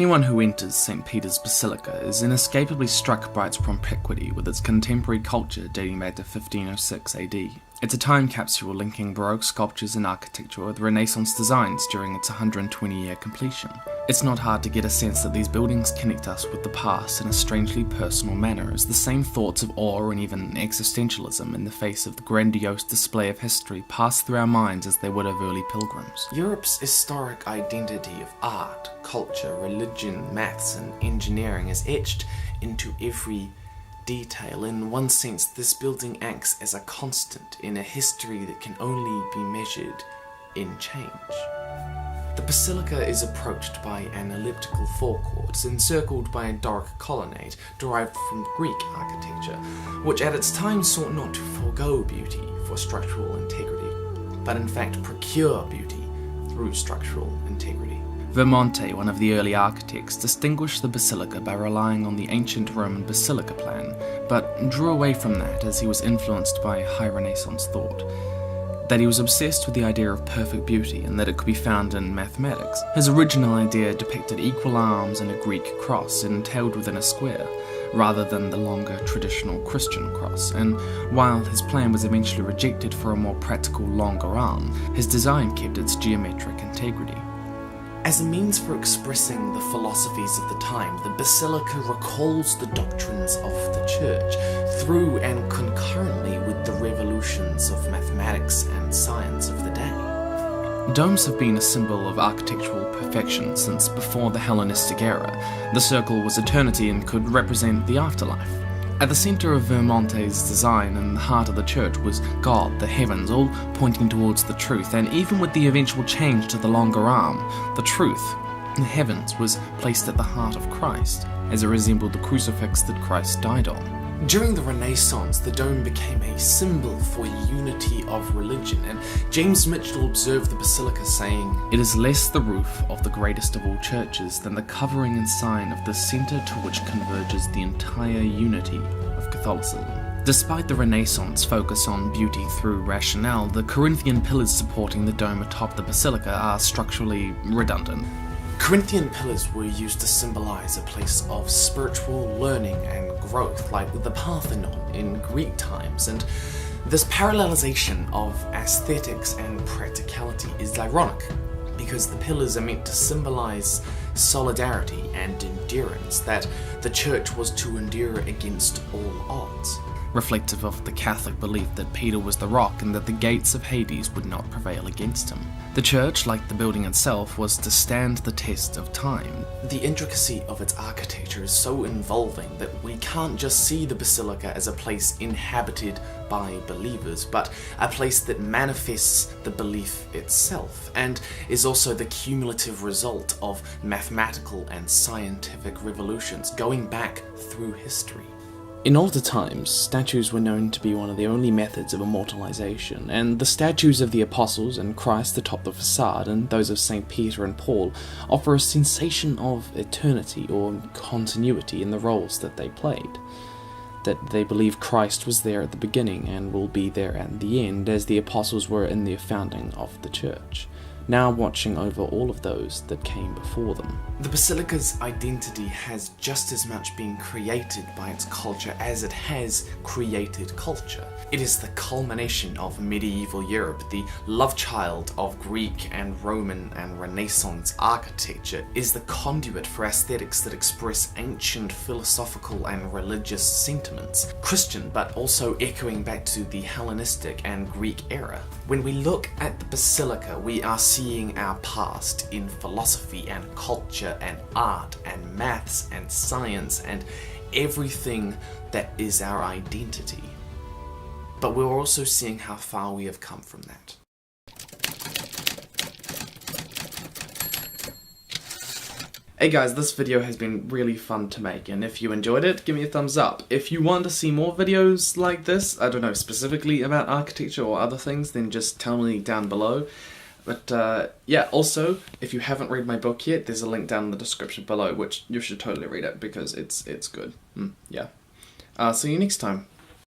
Anyone who enters St. Peter's Basilica is inescapably struck by its propinquity with its contemporary culture dating back to 1506 AD. It's a time capsule linking Baroque sculptures and architecture with Renaissance designs during its 120-year completion. It's not hard to get a sense that these buildings connect us with the past in a strangely personal manner, as the same thoughts of awe and even existentialism in the face of the grandiose display of history pass through our minds as they would of early pilgrims. Europe's historic identity of art, culture, religion, maths and engineering is etched into every detail. In one sense, this building acts as a constant in a history that can only be measured in change. The basilica is approached by an elliptical forecourt encircled by a Doric colonnade derived from Greek architecture, which at its time sought not to forego beauty for structural integrity, but in fact procure beauty through structural integrity. Vermonte, one of the early architects, distinguished the basilica by relying on the ancient Roman basilica plan, but drew away from that as he was influenced by high Renaissance thought. That he was obsessed with the idea of perfect beauty and that it could be found in mathematics. His original idea depicted equal arms and a Greek cross entailed within a square, rather than the longer traditional Christian cross, and while his plan was eventually rejected for a more practical longer arm, his design kept its geometric integrity. As a means for expressing the philosophies of the time, the basilica recalls the doctrines of the church through and concurrently with the revolutions of mathematics and science of the day. Domes have been a symbol of architectural perfection since before the Hellenistic era. The circle was eternity and could represent the afterlife. At the center of Vermonte's design and the heart of the church was God, the heavens, all pointing towards the truth, and even with the eventual change to the longer arm, the truth, the heavens, was placed at the heart of Christ, as it resembled the crucifix that Christ died on. During the Renaissance, the dome became a symbol for unity of religion, and James Mitchell observed the basilica saying, "It is less the roof of the greatest of all churches than the covering and sign of the center to which converges the entire unity of Catholicism." Despite the Renaissance focus on beauty through rationale, the Corinthian pillars supporting the dome atop the basilica are structurally redundant. Corinthian pillars were used to symbolize a place of spiritual learning and growth, like the Parthenon in Greek times, and this parallelization of aesthetics and practicality is ironic, because the pillars are meant to symbolize solidarity and endurance, that the church was to endure against all odds. Reflective of the Catholic belief that Peter was the rock and that the gates of Hades would not prevail against him. The church, like the building itself, was to stand the test of time. The intricacy of its architecture is so involving that we can't just see the basilica as a place inhabited by believers, but a place that manifests the belief itself, and is also the cumulative result of mathematical and scientific revolutions going back through history. In older times, statues were known to be one of the only methods of immortalization, and the statues of the apostles and Christ atop the facade and those of St. Peter and Paul offer a sensation of eternity or continuity in the roles that they played. That they believe Christ was there at the beginning and will be there at the end, as the apostles were in the founding of the church, now watching over all of those that came before them. The basilica's identity has just as much been created by its culture as it has created culture. It is the culmination of medieval Europe, the love child of Greek and Roman and Renaissance architecture, is the conduit for aesthetics that express ancient philosophical and religious sentiments, Christian but also echoing back to the Hellenistic and Greek era. When we look at the basilica, we are seeing our past in philosophy and culture and art and maths and science and everything that is our identity. But we're also seeing how far we have come from that. Hey guys, this video has been really fun to make, and if you enjoyed it, give me a thumbs up. If you want to see more videos like this, I don't know, specifically about architecture or other things, then just tell me down below. But yeah, also, if you haven't read my book yet, there's a link down in the description below, which you should totally read it, because it's good. Yeah. See you next time.